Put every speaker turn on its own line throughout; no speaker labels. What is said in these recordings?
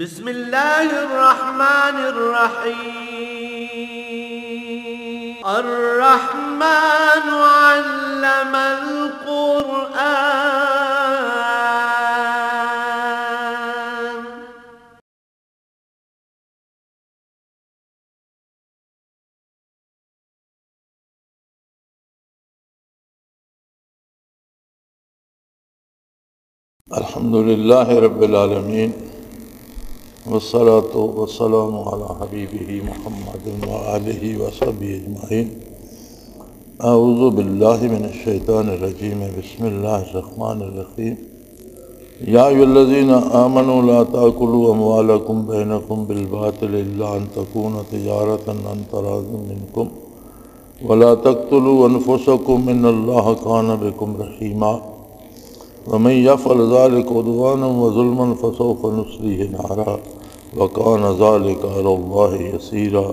بسم الله الرحمن الرحيم الرحمن علم القرآن
الحمد لله رب العالمين والصلاة والسلام على حبيبه محمد وآله وصحبه أجمعين. أعوذ بالله من الشيطان الرجيم. بسم الله الرحمن الرحيم. يا أيها الذين آمنوا لا تأكلوا أموالكم بينكم بالباطل إلا أن تكون تجارة عن تراض منكم ولا تقتلوا أنفسكم إن الله كان بكم رحيما ومن يفعل ذلك عدوانا وظلما فسوف نصليه نارا وكان ذلك على الله يسيرا.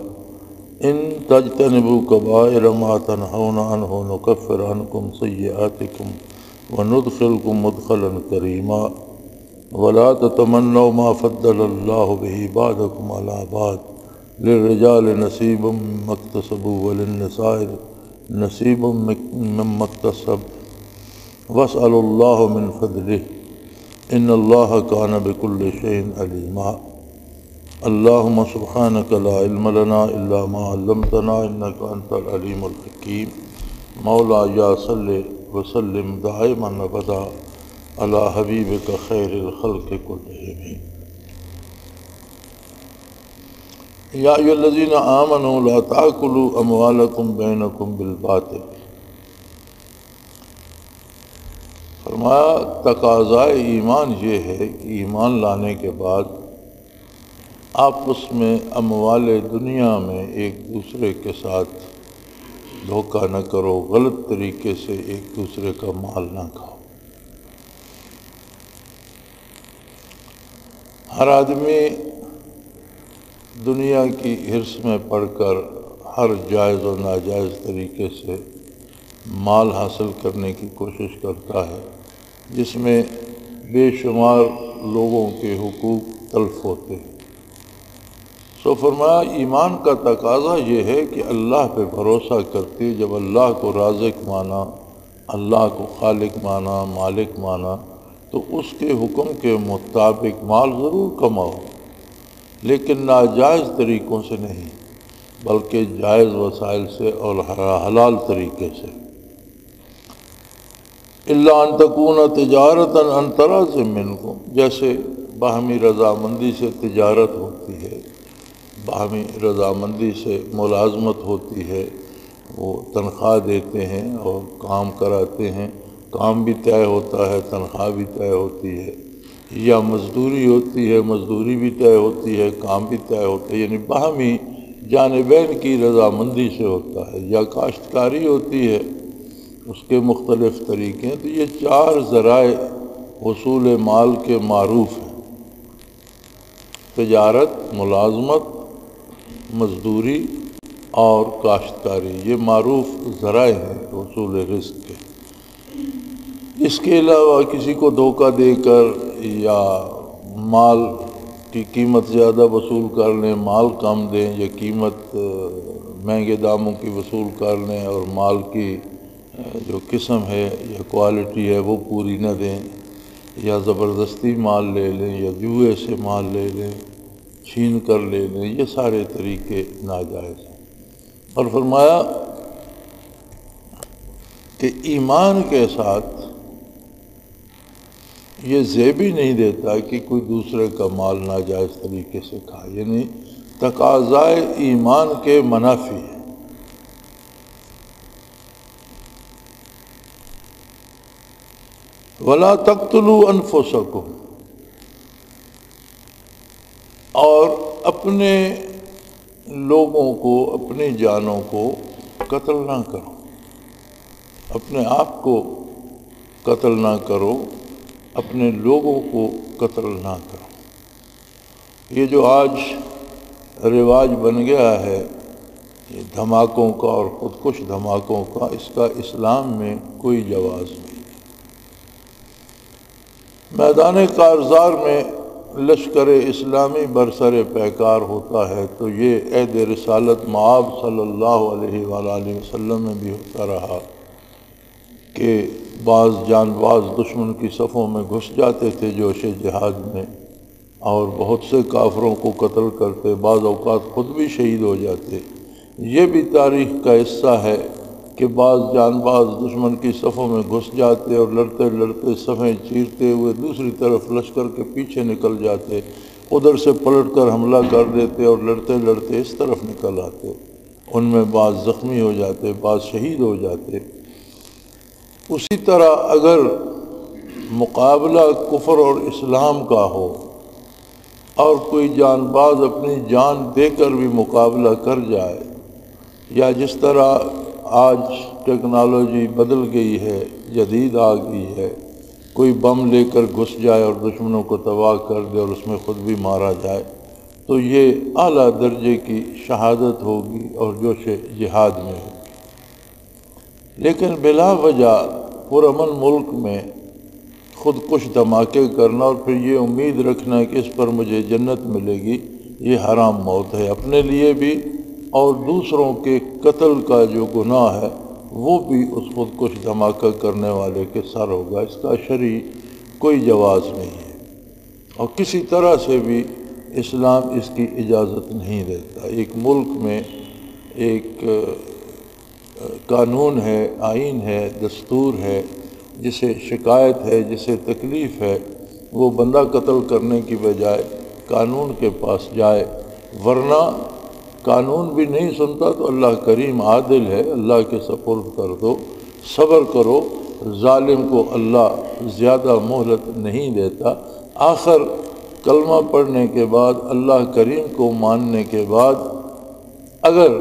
إن تجتنبوا كبائر ما تنهون عنه نكفر عنكم سيئاتكم وندخلكم مدخلا كريما ولا تتمنوا ما فضل الله به بعضكم على بعض للرجال نصيب مما اكتسبوا وللنساء نصيب مما اكتسبوا واسألوا الله من فضله إن الله كان بكل شيء عليما. اللهم سبحانك لا علم لنا إلا ما علمتنا إنك أنت العليم الحكيم. مولاي صل وسلم دائما أبدا على حبيبك خير الخلق كلهم. يا أيها الذين آمنوا لا تأكلوا أموالكم بينكم بالباطل. فرمایا تقاضائے ایمان یہ ہے کہ ایمان لانے کے بعد آپس میں اموال دنیا میں ایک دوسرے کے ساتھ دھوکہ نہ کرو، غلط طریقے سے ایک دوسرے کا مال نہ کھاؤ۔ ہر آدمی دنیا کی حرص میں پڑ کر ہر جائز و ناجائز طریقے سے مال حاصل کرنے کی کوشش کرتا ہے، جس میں بے شمار لوگوں کے حقوق تلف ہوتے ہیں۔ سو فرمایا ایمان کا تقاضا یہ ہے کہ اللہ پہ بھروسہ کرتے جب اللہ کو رازق مانا، اللہ کو خالق مانا، مالک مانا، تو اس کے حکم کے مطابق مال ضرور کماؤ، لیکن ناجائز طریقوں سے نہیں بلکہ جائز وسائل سے اور حلال طریقے سے۔ الا ان تکون تجارتا عن تراض منکم، جیسے باہمی رضامندی سے تجارت ہوتی ہے، باہمی رضامندی سے ملازمت ہوتی ہے، وہ تنخواہ دیتے ہیں اور کام کراتے ہیں، کام بھی طے ہوتا ہے، تنخواہ بھی طے ہوتی ہے، یا مزدوری ہوتی ہے، مزدوری بھی طے ہوتی ہے، کام بھی طے ہوتا ہے، یعنی باہمی جانبین کی رضامندی سے ہوتا ہے، یا کاشتکاری ہوتی ہے، اس کے مختلف طریقے ہیں۔ تو یہ چار ذرائع حصول مال کے معروف ہیں: تجارت، ملازمت، مزدوری اور کاشتکاری، یہ معروف ذرائع ہیں حصول رزق کے۔ اس کے علاوہ کسی کو دھوکہ دے کر یا مال کی قیمت زیادہ وصول کر لیں، مال کم دیں، یا قیمت مہنگے داموں کی وصول کر لیں اور مال کی جو قسم ہے یا کوالٹی ہے وہ پوری نہ دیں، یا زبردستی مال لے لیں، یا جوئے سے مال لے لیں، چھین کر لے لیں، یہ سارے طریقے ناجائز ہیں۔ اور فرمایا کہ ایمان کے ساتھ یہ زیبی نہیں دیتا کہ کوئی دوسرے کا مال ناجائز طریقے سے کھائے، یعنی تقاضائے ایمان کے منافی ہے۔ وَلَا تَقْتُلُوا أَنفُسَكُمْ، اور اپنے لوگوں کو، اپنی جانوں کو قتل نہ کرو، اپنے آپ کو قتل نہ کرو، اپنے لوگوں کو قتل نہ کرو۔ یہ جو آج رواج بن گیا ہے یہ دھماکوں کا اور خودکش دھماکوں کا، اس کا اسلام میں کوئی جواز نہیں۔ میدان کارزار میں لشکر اسلامی برسر پیکار ہوتا ہے تو یہ عہد رسالت مآب صلی اللہ علیہ وآلہ وسلم میں بھی ہوتا رہا کہ بعض جان باز دشمن کی صفوں میں گھس جاتے تھے جوش جہاد میں، اور بہت سے کافروں کو قتل کرتے، بعض اوقات خود بھی شہید ہو جاتے۔ یہ بھی تاریخ کا حصہ ہے کہ بعض جان باز دشمن کی صفوں میں گھس جاتے اور لڑتے لڑتے صفیں چیرتے ہوئے دوسری طرف لشکر کے پیچھے نکل جاتے، ادھر سے پلٹ کر حملہ کر دیتے اور لڑتے لڑتے اس طرف نکل آتے، ان میں بعض زخمی ہو جاتے، بعض شہید ہو جاتے۔ اسی طرح اگر مقابلہ کفر اور اسلام کا ہو اور کوئی جان باز اپنی جان دے کر بھی مقابلہ کر جائے، یا جس طرح آج ٹیکنالوجی بدل گئی ہے، جدید آ گئی ہے، کوئی بم لے کر گھس جائے اور دشمنوں کو تباہ کر دے اور اس میں خود بھی مارا جائے، تو یہ اعلیٰ درجے کی شہادت ہوگی اور جوش جہاد میں ہوگی۔ لیکن بلا وجہ پرامن ملک میں خود کش دھماکے کرنا اور پھر یہ امید رکھنا کہ اس پر مجھے جنت ملے گی، یہ حرام موت ہے، اپنے لیے بھی اور دوسروں کے قتل کا جو گناہ ہے وہ بھی اس خود کش دھماکہ کرنے والے کے سر ہوگا۔ اس کا شرعی کوئی جواز نہیں ہے، اور کسی طرح سے بھی اسلام اس کی اجازت نہیں دیتا۔ ایک ملک میں ایک قانون ہے، آئین ہے، دستور ہے، جسے شکایت ہے، جسے تکلیف ہے، وہ بندہ قتل کرنے کی بجائے قانون کے پاس جائے، ورنہ قانون بھی نہیں سنتا تو اللہ کریم عادل ہے، اللہ کے سپرد کر دو، صبر کرو، ظالم کو اللہ زیادہ مہلت نہیں دیتا۔ آخر کلمہ پڑھنے کے بعد، اللہ کریم کو ماننے کے بعد، اگر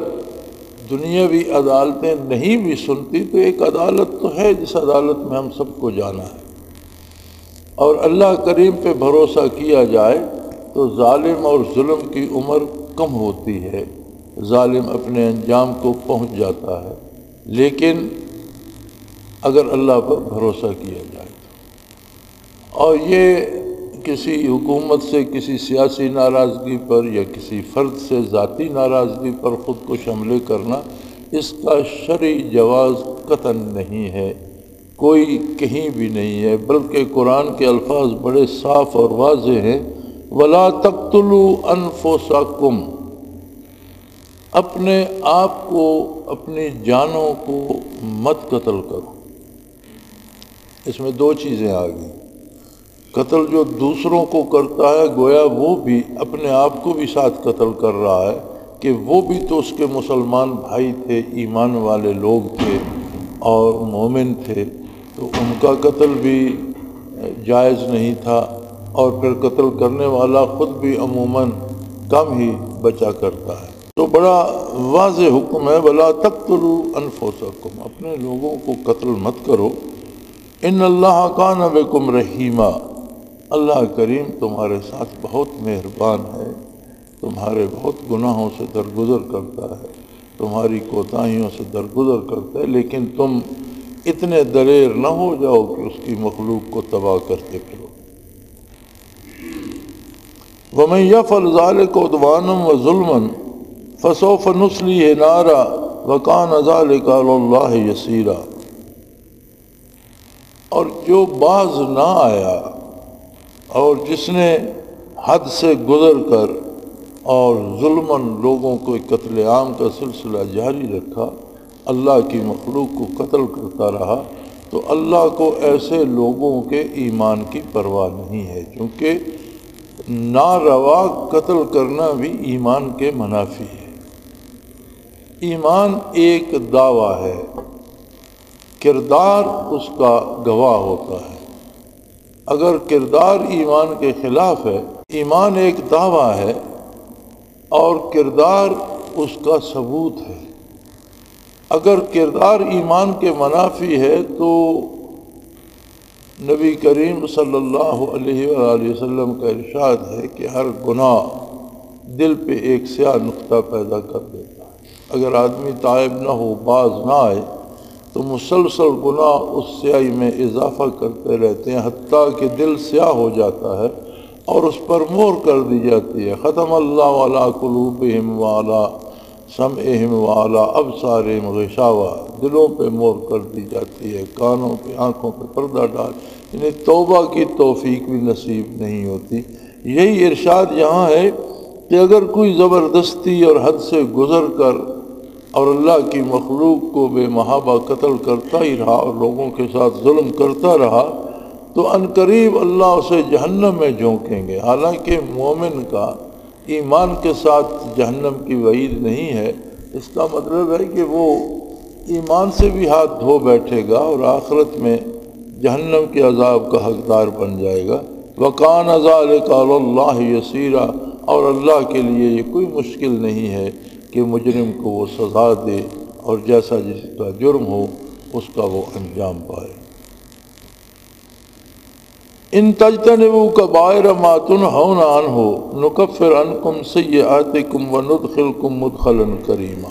دنیاوی عدالتیں نہیں بھی سنتی تو ایک عدالت تو ہے جس عدالت میں ہم سب کو جانا ہے، اور اللہ کریم پہ بھروسہ کیا جائے تو ظالم اور ظلم کی عمر کم ہوتی ہے، ظالم اپنے انجام کو پہنچ جاتا ہے، لیکن اگر اللہ پر بھروسہ کیا جائے اور یہ کسی حکومت سے کسی سیاسی ناراضگی پر یا کسی فرد سے ذاتی ناراضگی پر خود کو حملے کرنا، اس کا شرعی جواز قطعاً نہیں ہے، کوئی کہیں بھی نہیں ہے، بلکہ قرآن کے الفاظ بڑے صاف اور واضح ہیں، وَلَا تَقْتُلُوا أَنفُسَكُمْ، اپنے آپ کو، اپنی جانوں کو مت قتل کرو۔ اس میں دو چیزیں آ گئی، قتل جو دوسروں کو کرتا ہے گویا وہ بھی اپنے آپ کو بھی ساتھ قتل کر رہا ہے کہ وہ بھی تو اس کے مسلمان بھائی تھے، ایمان والے لوگ تھے اور مومن تھے، تو ان کا قتل بھی جائز نہیں تھا، اور پھر قتل کرنے والا خود بھی عموماً کم ہی بچا کرتا ہے۔ تو بڑا واضح حکم ہے، وَلَا تَقْتُلُوا أَنفُسَكُمْ، اپنے لوگوں کو قتل مت کرو، إِنَّ اللَّهَ كَانَ بِكُمْ رَحِيمًا، اللہ کریم تمہارے ساتھ بہت مہربان ہے، تمہارے بہت گناہوں سے درگزر کرتا ہے، تمہاری کوتاہیوں سے درگزر کرتا ہے، لیکن تم اتنے دلیر نہ ہو جاؤ کہ اس کی مخلوق کو تباہ کرتے پھرو۔ وَمَن يَفْعَلْ ذَلِكَ عُدْوَانًا وَظُلْمًا فَسَوْفَ نُصْلِيهِ نَارًا وَكَانَ ذَلِكَ عَلَى اللَّهِ يَسِيرًا، اور جو باز نہ آیا اور جس نے حد سے گزر کر اور ظلماً لوگوں کو قتل عام کا سلسلہ جاری رکھا، اللہ کی مخلوق کو قتل کرتا رہا، تو اللہ کو ایسے لوگوں کے ایمان کی پرواہ نہیں ہے، کیونکہ ناروا قتل کرنا بھی ایمان کے منافی ہے۔ ایمان ایک دعویٰ ہے، کردار اس کا گواہ ہوتا ہے۔ اگر کردار ایمان کے خلاف ہے، ایمان ایک دعویٰ ہے اور کردار اس کا ثبوت ہے۔ اگر کردار ایمان کے منافی ہے تو نبی کریم صلی اللہ علیہ وآلہ وسلم کا ارشاد ہے کہ ہر گناہ دل پہ ایک سیاہ نقطہ پیدا کر دیتا ہے۔ اگر آدمی تائب نہ ہو، باز نہ آئے، تو مسلسل گناہ اس سیاہی میں اضافہ کرتے رہتے ہیں، حتیٰ کہ دل سیاہ ہو جاتا ہے اور اس پر مہر کر دی جاتی ہے۔ ختم اللہ علی قلوبہم وعلی سمعہم وعلی ابصارہم غشاوہ، دلوں پہ مہر کر دی جاتی ہے، کانوں پہ آنکھوں پہ پردہ ڈال، یعنی توبہ کی توفیق بھی نصیب نہیں ہوتی۔ یہی ارشاد یہاں ہے کہ اگر کوئی زبردستی اور حد سے گزر کر اور اللہ کی مخلوق کو بے محابہ قتل کرتا ہی رہا اور لوگوں کے ساتھ ظلم کرتا رہا تو عنقریب اللہ اسے جہنم میں جھونکیں گے۔ حالانکہ مومن کا ایمان کے ساتھ جہنم کی وعید نہیں ہے، اس کا مطلب ہے کہ وہ ایمان سے بھی ہاتھ دھو بیٹھے گا اور آخرت میں جہنم کے عذاب کا حقدار بن جائے گا۔ وَكَانَ ذَلِكَ عَلَى اللَّهِ يَسِيرًا، اور اللہ کے لیے یہ کوئی مشکل نہیں ہے کہ مجرم کو وہ سزا دے اور جیسا جس کا جرم ہو اس کا وہ انجام پائے۔ ان تجتنبوا کبائر ما تنہون عنہ نکفر عنکم سیئاتکم وندخلکم مدخلا کریما۔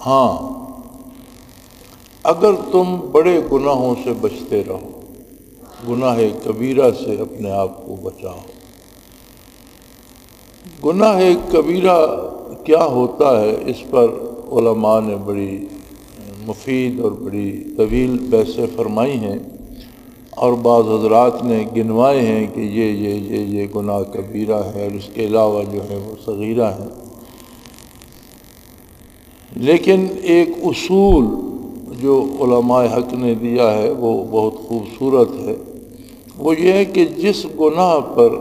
ہاں، اگر تم بڑے گناہوں سے بچتے رہو، گناہ کبیرہ سے اپنے آپ کو بچاؤ۔ گناہ کبیرہ کیا ہوتا ہے، اس پر علماء نے بڑی مفید اور بڑی طویل بحثیں فرمائی ہیں، اور بعض حضرات نے گنوائے ہیں کہ یہ گناہ کبیرہ ہے، اور اس کے علاوہ جو ہے وہ صغیرہ ہیں۔ لیکن ایک اصول جو علماء حق نے دیا ہے وہ بہت خوبصورت ہے، وہ یہ ہے کہ جس گناہ پر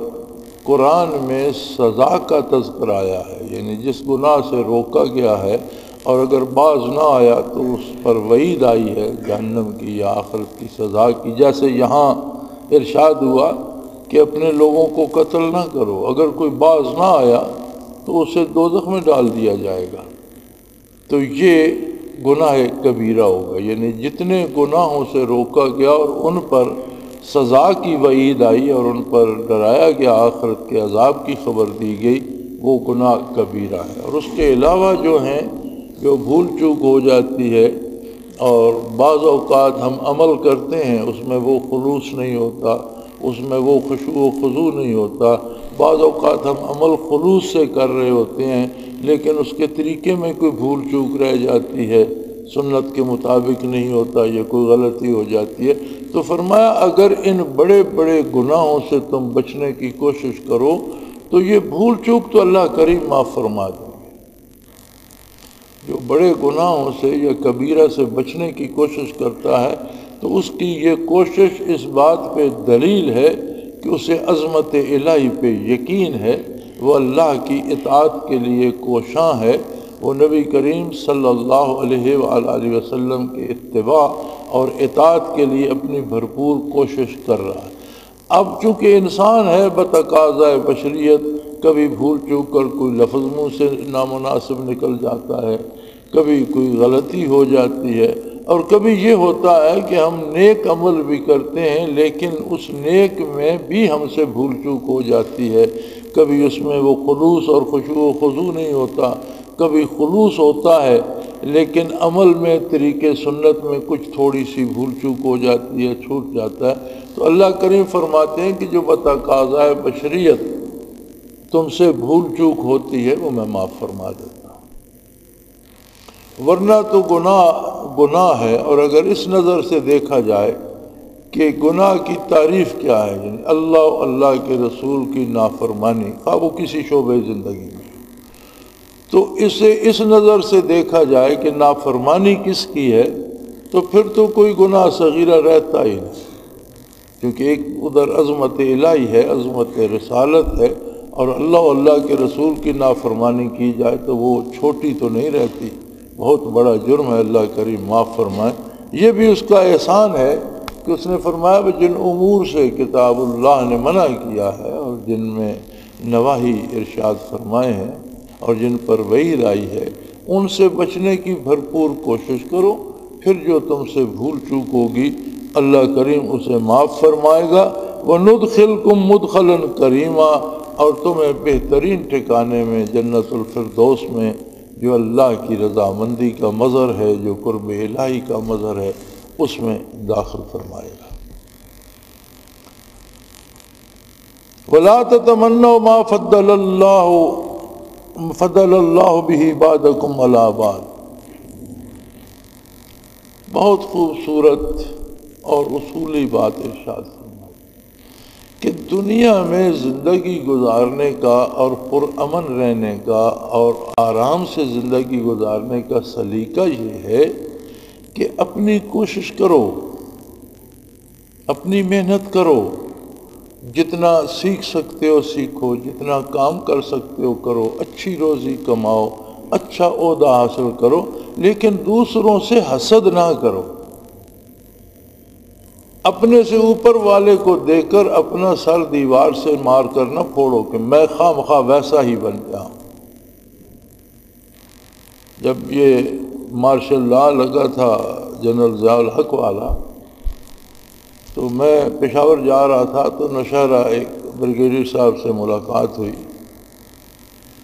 قرآن میں سزا کا تذکر آیا ہے، یعنی جس گناہ سے روکا گیا ہے اور اگر باز نہ آیا تو اس پر وعید آئی ہے جہنم کی یا آخرت کی سزا کی، جیسے یہاں ارشاد ہوا کہ اپنے لوگوں کو قتل نہ کرو، اگر کوئی باز نہ آیا تو اسے دوزخ میں ڈال دیا جائے گا۔ تو یہ گناہ کبیرہ ہوگا، یعنی جتنے گناہوں سے روکا گیا اور ان پر سزا کی وعید آئی اور ان پر ڈرایا گیا، آخرت کے عذاب کی خبر دی گئی، وہ گناہ کبیرہ ہے۔ اور اس کے علاوہ جو ہیں، جو بھول چوک ہو جاتی ہے اور بعض اوقات ہم عمل کرتے ہیں اس میں وہ خلوص نہیں ہوتا، اس میں وہ خشوع و خضوع نہیں ہوتا، بعض اوقات ہم عمل خلوص سے کر رہے ہوتے ہیں لیکن اس کے طریقے میں کوئی بھول چوک رہ جاتی ہے، سنت کے مطابق نہیں ہوتا، یا کوئی غلطی ہو جاتی ہے، تو فرمایا اگر ان بڑے بڑے گناہوں سے تم بچنے کی کوشش کرو تو یہ بھول چوک تو اللہ کریم معاف فرما دیں گے۔ جو بڑے گناہوں سے یا کبیرہ سے بچنے کی کوشش کرتا ہے تو اس کی یہ کوشش اس بات پہ دلیل ہے کہ اسے عظمت الہی پہ یقین ہے، وہ اللہ کی اطاعت کے لیے کوشاں ہے، وہ نبی کریم صلی اللہ علیہ وآلہ وسلم کے اتباع اور اطاعت کے لیے اپنی بھرپور کوشش کر رہا ہے۔ اب چونکہ انسان ہے بتقاضۂ بشریت، کبھی بھول چوک کر کوئی لفظ منہ سے نامناسب نکل جاتا ہے، کبھی کوئی غلطی ہو جاتی ہے، اور کبھی یہ ہوتا ہے کہ ہم نیک عمل بھی کرتے ہیں لیکن اس نیک میں بھی ہم سے بھول چوک ہو جاتی ہے، کبھی اس میں وہ خلوص اور خشوع و خضوع نہیں ہوتا، کبھی خلوص ہوتا ہے لیکن عمل میں طریقے سنت میں کچھ تھوڑی سی بھول چوک ہو جاتی ہے، چھوٹ جاتا ہے، تو اللہ کریم فرماتے ہیں کہ جو بتقاضۂ بشریت تم سے بھول چوک ہوتی ہے وہ میں معاف فرما دیتا ہوں۔ ورنہ تو گناہ ہے، اور اگر اس نظر سے دیکھا جائے کہ گناہ کی تعریف کیا ہے، یعنی اللہ کے رسول کی نافرمانی، خواہ وہ کسی شعبۂ زندگی میں، تو اسے اس نظر سے دیکھا جائے کہ نافرمانی کس کی ہے، تو پھر تو کوئی گناہ صغیرہ رہتا ہی نہیں، کیونکہ ایک ادھر عظمت الہی ہے، عظمت رسالت ہے، اور اللہ کے رسول کی نافرمانی کی جائے تو وہ چھوٹی تو نہیں رہتی، بہت بڑا جرم ہے، اللہ کریم معاف فرمائے۔ یہ بھی اس کا احسان ہے کہ اس نے فرمایا کہ جن امور سے کتاب اللہ نے منع کیا ہے اور جن میں نواہی ارشاد فرمائے ہیں اور جن پر وعید آئی ہے، ان سے بچنے کی بھرپور کوشش کرو، پھر جو تم سے بھول چوک ہوگی اللہ کریم اسے معاف فرمائے گا۔ وَنُدْخِلْكُمْ مُدْخَلًا كَرِيمًا، اور تمہیں بہترین ٹھکانے میں جنت الفردوس میں، جو اللہ کی رضامندی کا مظہر ہے، جو قرب الہی کا مظہر ہے، اس میں داخل فرمائے گا۔ ولا تتمنوا ما فضل اللہ به بعضکم علی بعض. بہت خوبصورت اور اصولی بات ارشاد فرمائی کہ دنیا میں زندگی گزارنے کا اور پرامن رہنے کا اور آرام سے زندگی گزارنے کا سلیقہ یہ ہے کہ اپنی کوشش کرو، اپنی محنت کرو، جتنا سیکھ سکتے ہو سیکھو، جتنا کام کر سکتے ہو کرو، اچھی روزی کماؤ، اچھا عہدہ حاصل کرو، لیکن دوسروں سے حسد نہ کرو. اپنے سے اوپر والے کو دیکھ کر اپنا سر دیوار سے مار کر نہ پھوڑو کہ میں خواہ مخواہ ویسا ہی بن جاؤں. جب یہ مارشل لا لگا تھا جنرل ضیاء الحق والا، تو میں پشاور جا رہا تھا تو نوشہرہ ایک بریگیڈیئر صاحب سے ملاقات ہوئی.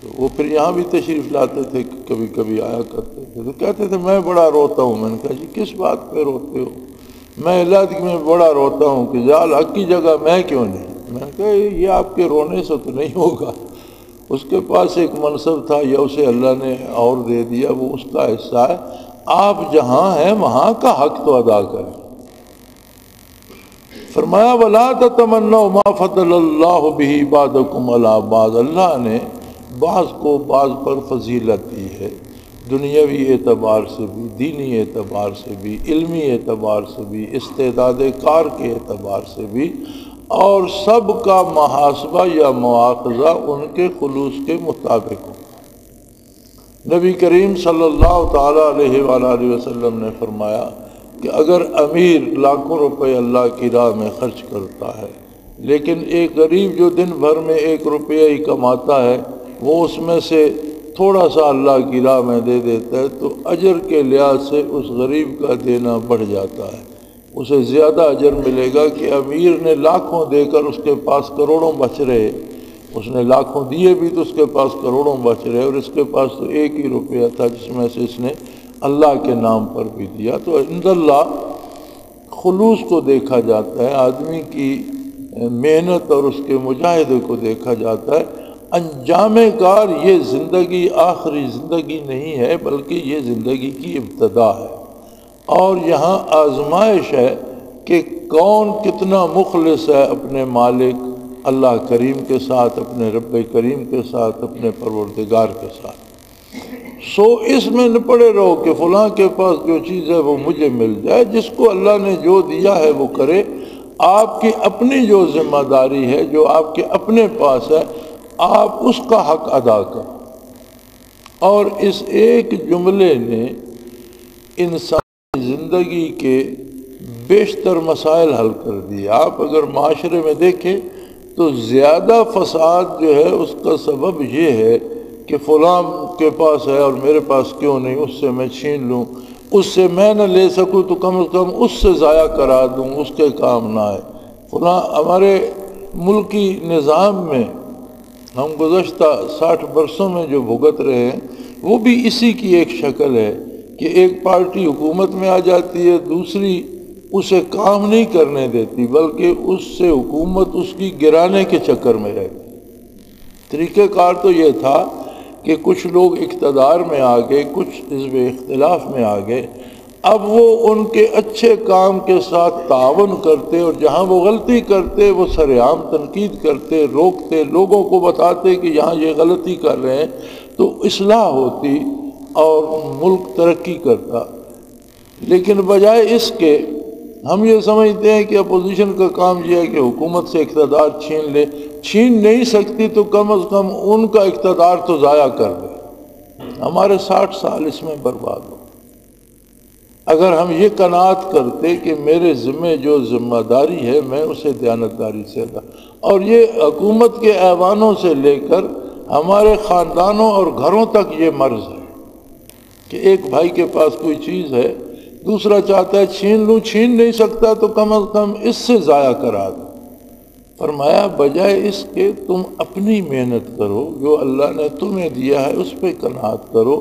تو وہ پھر یہاں بھی تشریف لاتے تھے، کبھی کبھی آیا کرتے تھے. تو کہتے تھے میں بڑا روتا ہوں. میں نے کہا جی کس بات پہ روتے ہو؟ میں علیحدگی میں بڑا روتا ہوں کہ ضیاء الحق کی جگہ میں کیوں نہیں. میں نے کہا یہ آپ کے رونے سے تو نہیں ہوگا، اس کے پاس ایک منصب تھا یا اسے اللہ نے اور دے دیا، وہ اس کا حصہ ہے. آپ جہاں ہیں وہاں کا حق تو ادا کریں. فرمایا وَلَا تَتَمَنَّوْا مَا فَضَّلَ اللَّهُ بِهِ بَعْضَكُمْ عَلَىٰ بَعْضٍ. اللہ نے بعض کو بعض پر فضیلت دی ہے، دنیاوی اعتبار سے بھی، دینی اعتبار سے بھی، علمی اعتبار سے بھی، استعداد کار کے اعتبار سے بھی، اور سب کا محاسبہ یا مواخذہ ان کے خلوص کے مطابق ہو. نبی کریم صلی اللہ تعالیٰ علیہ وآلہ وسلم نے فرمایا کہ اگر امیر لاکھوں روپے اللہ کی راہ میں خرچ کرتا ہے، لیکن ایک غریب جو دن بھر میں 1 روپیہ ہی کماتا ہے، وہ اس میں سے تھوڑا سا اللہ کی راہ میں دے دیتا ہے، تو اجر کے لحاظ سے اس غریب کا دینا بڑھ جاتا ہے. اسے زیادہ اجر ملے گا کہ امیر نے لاکھوں دے کر اس کے پاس کروڑوں بچ رہے. اس نے لاکھوں دیے بھی تو اس کے پاس کروڑوں بچ رہے، اور اس کے پاس تو 1 ہی روپیہ تھا جس میں سے اس نے اللہ کے نام پر بھی دیا. تو عند اللہ خلوص کو دیکھا جاتا ہے، آدمی کی محنت اور اس کے مجاہدے کو دیکھا جاتا ہے. انجام کار یہ زندگی آخری زندگی نہیں ہے، بلکہ یہ زندگی کی ابتدا ہے. اور یہاں آزمائش ہے کہ کون کتنا مخلص ہے اپنے مالک اللہ کریم کے ساتھ، اپنے رب کریم کے ساتھ، اپنے پروردگار کے ساتھ. سو اس میں نہ پڑے رہو کہ فلاں کے پاس جو چیز ہے وہ مجھے مل جائے. جس کو اللہ نے جو دیا ہے وہ کرے. آپ کی اپنی جو ذمہ داری ہے، جو آپ کے اپنے پاس ہے، آپ اس کا حق ادا کریں. اور اس ایک جملے نے انسانی زندگی کے بیشتر مسائل حل کر دیے. آپ اگر معاشرے میں دیکھیں تو زیادہ فساد جو ہے اس کا سبب یہ ہے کہ فلاں کے پاس ہے اور میرے پاس کیوں نہیں، اس سے میں چھین لوں، اس سے میں نہ لے سکوں تو کم از کم اس سے ضائع کرا دوں، اس کے کام نہ آئے. فلاں ہمارے ملکی نظام میں ہم گزشتہ 60 برسوں میں جو بھگت رہے ہیں وہ بھی اسی کی ایک شکل ہے کہ ایک پارٹی حکومت میں آ جاتی ہے، دوسری اسے کام نہیں کرنے دیتی بلکہ اس سے حکومت اس کی گرانے کے چکر میں رہتی. طریقہ کار تو یہ تھا کہ کچھ لوگ اقتدار میں آ گئے، کچھ حزب اختلاف میں آ گئے. اب وہ ان کے اچھے کام کے ساتھ تعاون کرتے اور جہاں وہ غلطی کرتے وہ سرعام تنقید کرتے، روکتے، لوگوں کو بتاتے کہ یہاں یہ غلطی کر رہے ہیں، تو اصلاح ہوتی اور ملک ترقی کرتا. لیکن بجائے اس کے ہم یہ سمجھتے ہیں کہ اپوزیشن کا کام یہ ہے کہ حکومت سے اقتدار چھین لے. چھین نہیں سکتی تو کم از کم ان کا اقتدار تو ضائع کر دے. ہمارے 60 سال اس میں برباد ہو. اگر ہم یہ قناعت کرتے کہ میرے ذمہ جو ذمہ داری ہے میں اسے دیانتداری سے ادا، اور یہ حکومت کے ایوانوں سے لے کر ہمارے خاندانوں اور گھروں تک یہ مرض ہے کہ ایک بھائی کے پاس کوئی چیز ہے، دوسرا چاہتا ہے چھین لوں، چھین نہیں سکتا تو کم از کم اس سے ضائع کرا دو. فرمایا بجائے اس کے تم اپنی محنت کرو، جو اللہ نے تمہیں دیا ہے اس پہ قناعت کرو،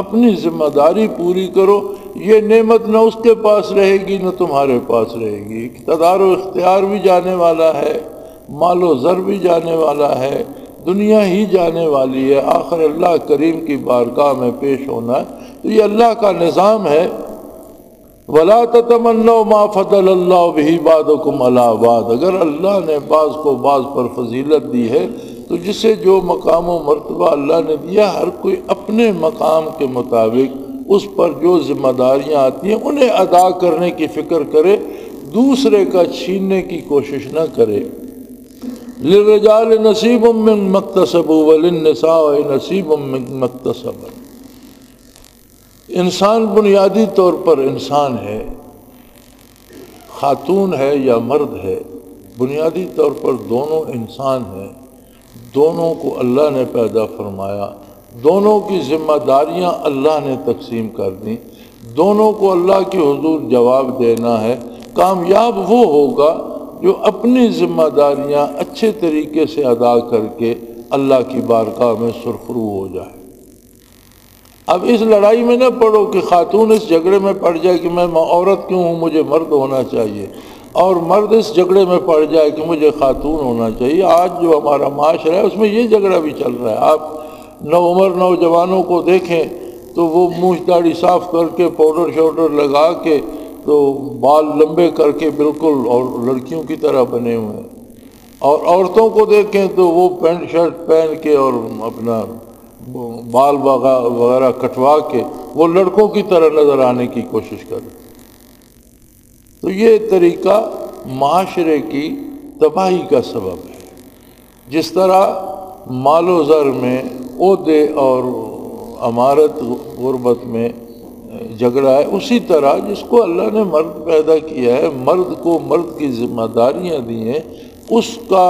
اپنی ذمہ داری پوری کرو. یہ نعمت نہ اس کے پاس رہے گی نہ تمہارے پاس رہے گی. اقتدار و اختیار بھی جانے والا ہے، مال و زر بھی جانے والا ہے، دنیا ہی جانے والی ہے، آخر اللہ کریم کی بارگاہ میں پیش ہونا ہے۔ تو یہ اللہ کا نظام ہے۔ وَلَا تَتَمَنَّوْا مَا فَضَّلَ اللَّهُ بِهِ بَعْضَكُمْ عَلَىٰ بَعْضٍ، اگر اللہ نے بعض کو بعض پر فضیلت دی ہے تو جسے جو مقام و مرتبہ اللہ نے دیا، ہر کوئی اپنے مقام کے مطابق اس پر جو ذمہ داریاں آتی ہیں انہیں ادا کرنے کی فکر کرے، دوسرے کا چھیننے کی کوشش نہ کرے۔ لِلرِّجَالِ نَصِيبٌ مِّمَّا اكْتَسَبُوا وَلِلنِّسَاءِ نَصِيبٌ مِّمَّا اكْتَسَبْنَ۔ انسان بنیادی طور پر انسان ہے، خاتون ہے یا مرد ہے، بنیادی طور پر دونوں انسان ہیں، دونوں کو اللہ نے پیدا فرمایا، دونوں کی ذمہ داریاں اللہ نے تقسیم کر دیں، دونوں کو اللہ کے حضور جواب دینا ہے۔ کامیاب وہ ہوگا جو اپنی ذمہ داریاں اچھے طریقے سے ادا کر کے اللہ کی بارگاہ میں سرخرو ہو جائے۔ اب اس لڑائی میں نہ پڑو کہ خاتون اس جھگڑے میں پڑ جائے کہ میں عورت کیوں ہوں، مجھے مرد ہونا چاہیے، اور مرد اس جھگڑے میں پڑ جائے کہ مجھے خاتون ہونا چاہیے۔ آج جو ہمارا معاشرہ ہے اس میں یہ جھگڑا بھی چل رہا ہے۔ آپ نوعمر نوجوانوں کو دیکھیں تو وہ منہ داڑھی صاف کر کے پاؤڈر شاؤڈر لگا کے تو بال لمبے کر کے بالکل اور لڑکیوں کی طرح بنے ہوئے ہیں، اور عورتوں کو دیکھیں تو وہ پینٹ شرٹ پہن کے اور اپنا بال وغیرہ کٹوا کے وہ لڑکوں کی طرح نظر آنے کی کوشش کریں۔ تو یہ طریقہ معاشرے کی تباہی کا سبب ہے۔ جس طرح مال و زر میں عہدے اور امارت غربت میں جھگڑا ہے، اسی طرح جس کو اللہ نے مرد پیدا کیا ہے، مرد کو مرد کی ذمہ داریاں دی ہیں، اس کا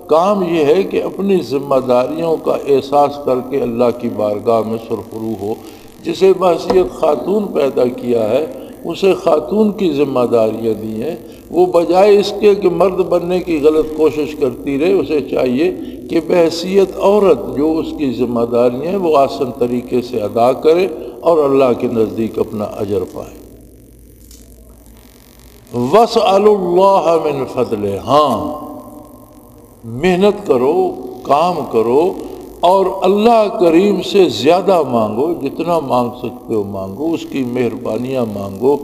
کام یہ ہے کہ اپنی ذمہ داریوں کا احساس کر کے اللہ کی بارگاہ میں سرخرو ہو۔ جسے بحیثیت خاتون پیدا کیا ہے اسے خاتون کی ذمہ داریاں دی ہیں، وہ بجائے اس کے کہ مرد بننے کی غلط کوشش کرتی رہے، اسے چاہیے کہ بحیثیت عورت جو اس کی ذمہ داریاں ہیں وہ آسان طریقے سے ادا کرے اور اللہ کے نزدیک اپنا اجر پائے۔ وَاسْأَلُوا اللَّهَ مِنْ فَضْلِهِ، ہاں محنت کرو، کام کرو اور اللہ کریم سے زیادہ مانگو، جتنا مانگ سکتے ہو مانگو، اس کی مہربانیاں مانگو،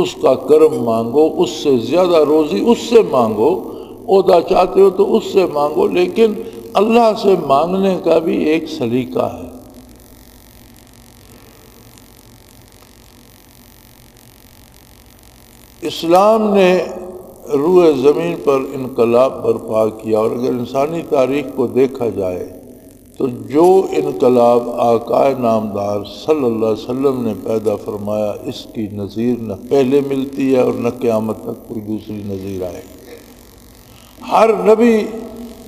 اس کا کرم مانگو، اس سے زیادہ روزی اس سے مانگو، عہدہ چاہتے ہو تو اس سے مانگو، لیکن اللہ سے مانگنے کا بھی ایک سلیقہ ہے۔ اسلام نے روئے زمین پر انقلاب برپا کیا، اور اگر انسانی تاریخ کو دیکھا جائے تو جو انقلاب آقا نامدار صلی اللہ علیہ وسلم نے پیدا فرمایا، اس کی نظیر نہ پہلے ملتی ہے اور نہ قیامت تک کوئی دوسری نظیر آئے۔ ہر نبی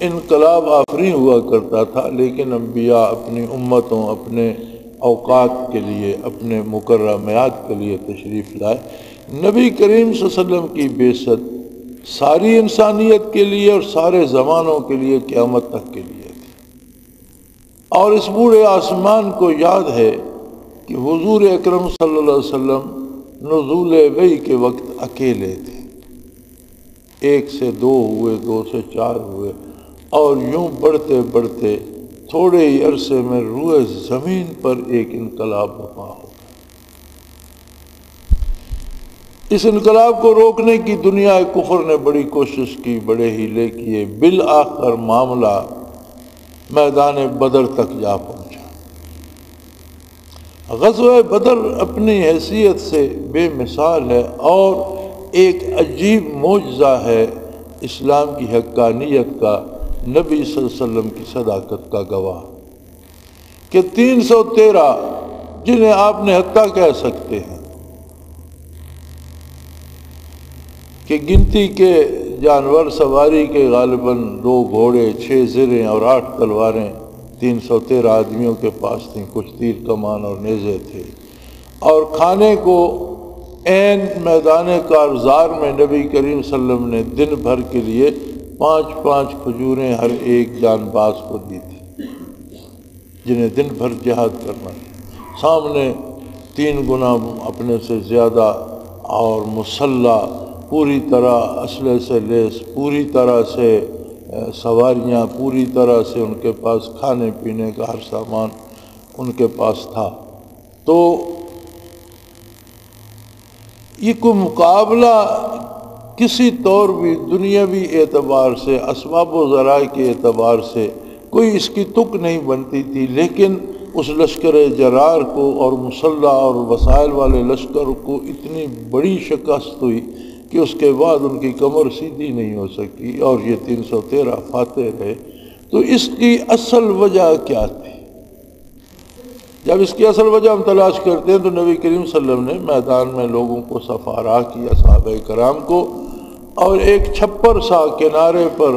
انقلاب آفرین ہوا کرتا تھا، لیکن انبیاء اپنی امتوں، اپنے اوقات کے لیے، اپنے مقررہ میعاد کے لیے تشریف لائے۔ نبی کریم صلی اللہ علیہ وسلم کی بعثت ساری انسانیت کے لیے اور سارے زمانوں کے لیے، قیامت تک کے لیے تھی۔ اور اس بوڑھے آسمان کو یاد ہے کہ حضور اکرم صلی اللہ علیہ وسلم نزول وحی کے وقت اکیلے تھے، 1 سے 2 ہوئے، 2 سے 4 ہوئے، اور یوں بڑھتے بڑھتے تھوڑے ہی عرصے میں روئے زمین پر ایک انقلاب برپا ہو۔ اس انقلاب کو روکنے کی دنیا کفر نے بڑی کوشش کی، بڑے ہیلے کیے، بالآخر معاملہ میدان بدر تک جا پہنچا۔ غزوہ بدر اپنی حیثیت سے بے مثال ہے اور ایک عجیب معجزہ ہے اسلام کی حقانیت کا، نبی صلی اللہ علیہ وسلم کی صداقت کا گواہ، کہ 313 جنہیں آپ نے حتیٰ کہہ سکتے ہیں کہ گنتی کے جانور سواری کے غالباً 2 گھوڑے، 6 زریں اور 8 تلواریں 313 آدمیوں کے پاس تھیں، کچھ تیر کمان اور نیزے تھے، اور کھانے کو عین میدان کارزار میں نبی کریم صلی اللہ علیہ وسلم نے دن بھر کے لیے 5 کھجوریں ہر ایک جان باز کو دی تھی، جنہیں دن بھر جہاد کرنا تھا۔ سامنے 3 گنا اپنے سے زیادہ اور مسلح، پوری طرح اسلحے سے لیس، پوری طرح سے سواریاں پوری طرح سے ان کے پاس، کھانے پینے کا ہر سامان ان کے پاس تھا۔ تو یہ کوئی مقابلہ کسی طور بھی دنیاوی اعتبار سے، اسباب و ذرائع کے اعتبار سے کوئی اس کی تک نہیں بنتی تھی، لیکن اس لشکر جرار کو اور مسلح اور وسائل والے لشکر کو اتنی بڑی شکست ہوئی کہ اس کے بعد ان کی کمر سیدھی نہیں ہو سکی اور یہ 313 فاتح رہے۔ تو اس کی اصل وجہ کیا تھی؟ جب اس کی اصل وجہ ہم تلاش کرتے ہیں تو نبی کریم صلی اللہ علیہ وسلم نے میدان میں لوگوں کو صفارا کیا، صحابہ کرام کو، اور ایک چھپر سا کنارے پر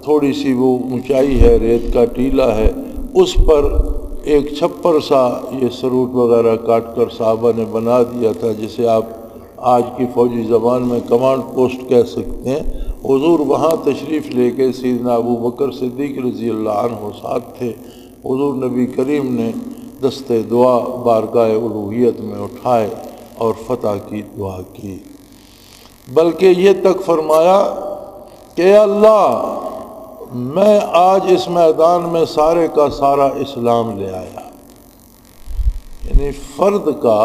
تھوڑی سی وہ اونچائی ہے، ریت کا ٹیلا ہے، اس پر ایک چھپر سا یہ سروٹ وغیرہ کاٹ کر صحابہ نے بنا دیا تھا، جسے آپ آج کی فوجی زبان میں کمانڈ پوسٹ کہہ سکتے ہیں۔ حضور وہاں تشریف لے کے، سیدنا ابو بکر صدیق رضی اللہ عنہ ساتھ تھے، حضور نبی کریم نے دست دعا بارگاہ الوہیت میں اٹھائے اور فتح کی دعا کی، بلکہ یہ تک فرمایا کہ اللہ میں آج اس میدان میں سارے کا سارا اسلام لے آیا۔ یعنی فرد کا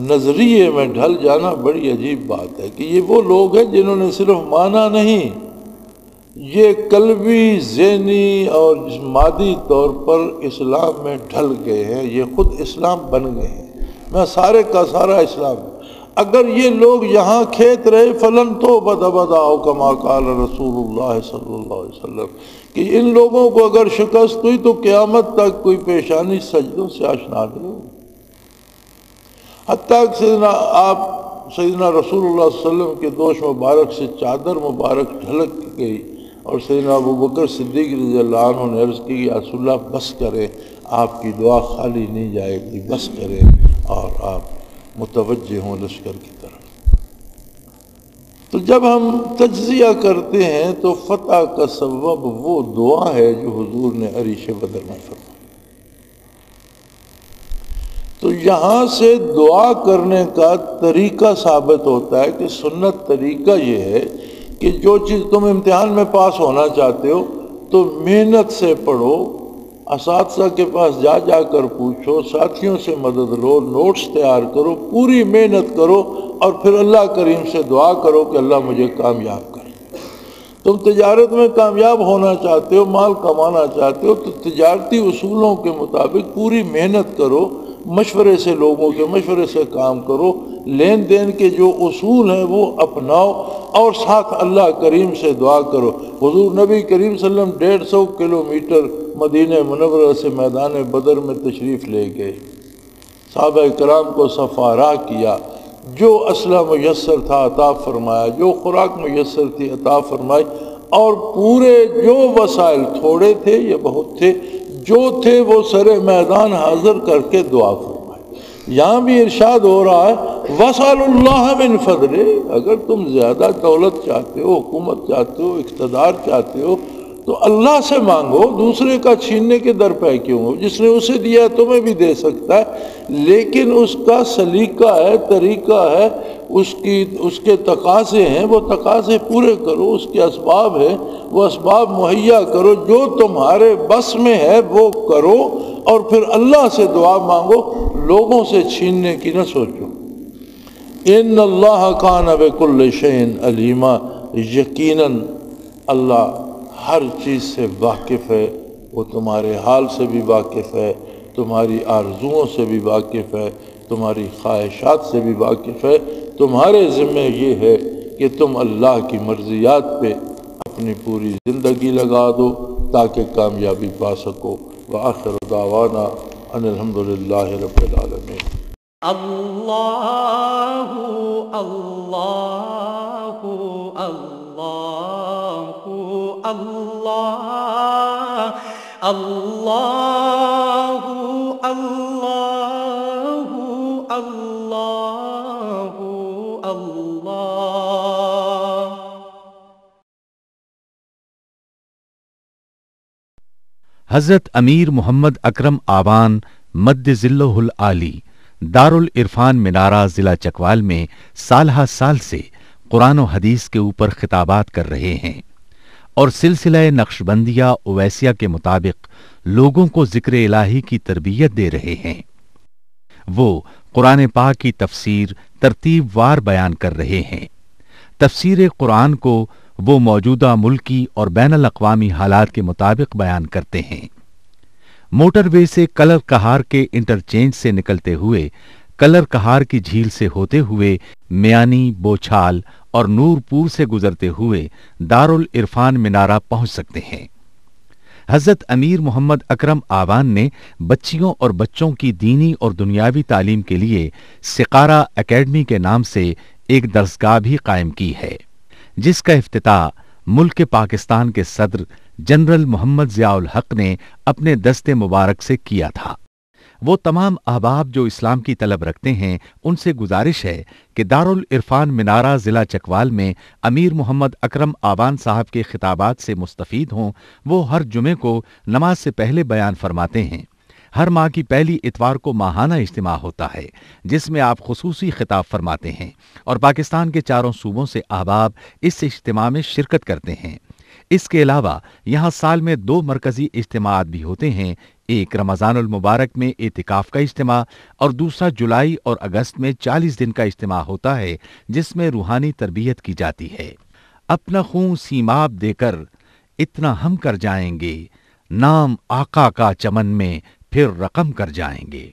نظریے میں ڈھل جانا بڑی عجیب بات ہے کہ یہ وہ لوگ ہیں جنہوں نے صرف مانا نہیں، یہ قلبی، ذہنی اور مادی طور پر اسلام میں ڈھل گئے ہیں، یہ خود اسلام بن گئے ہیں، میں سارے کا سارا اسلام۔ اگر یہ لوگ یہاں کھیت رہے فلن تو بدبدا او کما قال رسول اللہ صلی اللہ علیہ وسلم، کہ ان لوگوں کو اگر شکست ہوئی تو قیامت تک کوئی پیشانی سجدوں سے آشنا نہیں ہوئی۔ حتیٰ کہ سیدنا رسول اللہ صلی اللہ علیہ وسلم کے دوش مبارک سے چادر مبارک ڈھلک گئی اور سیدنا ابو بکر صدیق رضی اللہ عنہ نے عرض کی یا رسول اللہ بس کریں، آپ کی دعا خالی نہیں جائے گی، بس کریں اور آپ متوجہ ہوں لشکر کی طرف۔ تو جب ہم تجزیہ کرتے ہیں تو فتح کا سبب وہ دعا ہے جو حضور نے عریش بدر میں فرمائی۔ تو یہاں سے دعا کرنے کا طریقہ ثابت ہوتا ہے کہ سنت طریقہ یہ ہے کہ جو چیز تم امتحان میں پاس ہونا چاہتے ہو تو محنت سے پڑھو، اساتذہ کے پاس جا جا کر پوچھو، ساتھیوں سے مدد لو، نوٹس تیار کرو، پوری محنت کرو اور پھر اللہ کریم سے دعا کرو کہ اللہ مجھے کامیاب کر۔ تم تجارت میں کامیاب ہونا چاہتے ہو، مال کمانا چاہتے ہو تو تجارتی اصولوں کے مطابق پوری محنت کرو، مشورے سے، لوگوں کے مشورے سے کام کرو، لین دین کے جو اصول ہیں وہ اپناؤ اور ساتھ اللہ کریم سے دعا کرو۔ حضور نبی کریم صلی اللہ علیہ وسلم 150 کلومیٹر مدینہ منورہ سے میدان بدر میں تشریف لے گئے، صحابہ کرام کو صفارا کیا، جو اسلحہ میسر تھا عطا فرمایا، جو خوراک میسر تھی عطا فرمائی، اور پورے جو وسائل تھوڑے تھے یا بہت تھے، جو تھے وہ سر میدان حاضر کر کے دعا فرمائی۔ یہاں بھی ارشاد ہو رہا ہے وَاسْأَلُوا اللَّهَ مِنْ فَضْلِهِ، اگر تم زیادہ دولت چاہتے ہو، حکومت چاہتے ہو، اقتدار چاہتے ہو تو اللہ سے مانگو، دوسرے کا چھیننے کے در پہ کیوں ہو؟ جس نے اسے دیا ہے تمہیں بھی دے سکتا ہے، لیکن اس کا سلیقہ ہے، طریقہ ہے، اس کے تقاضے ہیں، وہ تقاضے پورے کرو، اس کے اسباب ہیں، وہ اسباب مہیا کرو، جو تمہارے بس میں ہے وہ کرو اور پھر اللہ سے دعا مانگو، لوگوں سے چھیننے کی نہ سوچو۔ ان اللہ کان بکل شیء علیما، یقیناً اللہ ہر چیز سے واقف ہے، وہ تمہارے حال سے بھی واقف ہے، تمہاری آرزوؤں سے بھی واقف ہے، تمہاری خواہشات سے بھی واقف ہے۔ تمہارے ذمہ یہ ہے کہ تم اللہ کی مرضیات پہ اپنی پوری زندگی لگا دو تاکہ کامیابی پا سکو۔ وآخر دعوانا ان الحمدللہ رب العالمین۔
اللہ اللہ اللہ اللہ اللہ اللہ اللہ اللہ۔
حضرت امیر محمد اکرم آوان مد ذلہ العالی دارالعرفان منارہ ضلع چکوال میں سالہ سال سے قرآن و حدیث کے اوپر خطابات کر رہے ہیں اور سلسلہ نقشبندیہ اویسیہ کے مطابق لوگوں کو ذکر الہی کی تربیت دے رہے ہیں۔ وہ قرآن پاک کی تفسیر ترتیب وار بیان کر رہے ہیں۔ تفسیر قرآن کو وہ موجودہ ملکی اور بین الاقوامی حالات کے مطابق بیان کرتے ہیں۔ موٹر وے سے کلر کہار کے انٹرچینج سے نکلتے ہوئے کلر کہار کی جھیل سے ہوتے ہوئے میانی، بوچھال اور نور پور سے گزرتے ہوئے دارالعرفان منارہ پہنچ سکتے ہیں۔ حضرت امیر محمد اکرم آوان نے بچیوں اور بچوں کی دینی اور دنیاوی تعلیم کے لیے سقارہ اکیڈمی کے نام سے ایک درسگاہ بھی قائم کی ہے، جس کا افتتاح ملک پاکستان کے صدر جنرل محمد ضیاء الحق نے اپنے دست مبارک سے کیا تھا۔ وہ تمام احباب جو اسلام کی طلب رکھتے ہیں ان سے گزارش ہے کہ دارالعرفان منارہ ضلع چکوال میں امیر محمد اکرم آوان صاحب کے خطابات سے مستفید ہوں۔ وہ ہر جمعے کو نماز سے پہلے بیان فرماتے ہیں۔ ہر ماہ کی پہلی اتوار کو ماہانہ اجتماع ہوتا ہے جس میں آپ خصوصی خطاب فرماتے ہیں اور پاکستان کے چاروں صوبوں سے احباب اس اجتماع میں شرکت کرتے ہیں۔ اس کے علاوہ یہاں سال میں 2 مرکزی اجتماعات بھی ہوتے ہیں، ایک رمضان المبارک میں اعتکاف کا اجتماع اور دوسرا جولائی اور اگست میں 40 دن کا اجتماع ہوتا ہے جس میں روحانی تربیت کی جاتی ہے۔ اپنا خون سیماب دے کر اتنا ہم کر جائیں گے، نام آقا کا چمن میں پھر رقم کر جائیں گے۔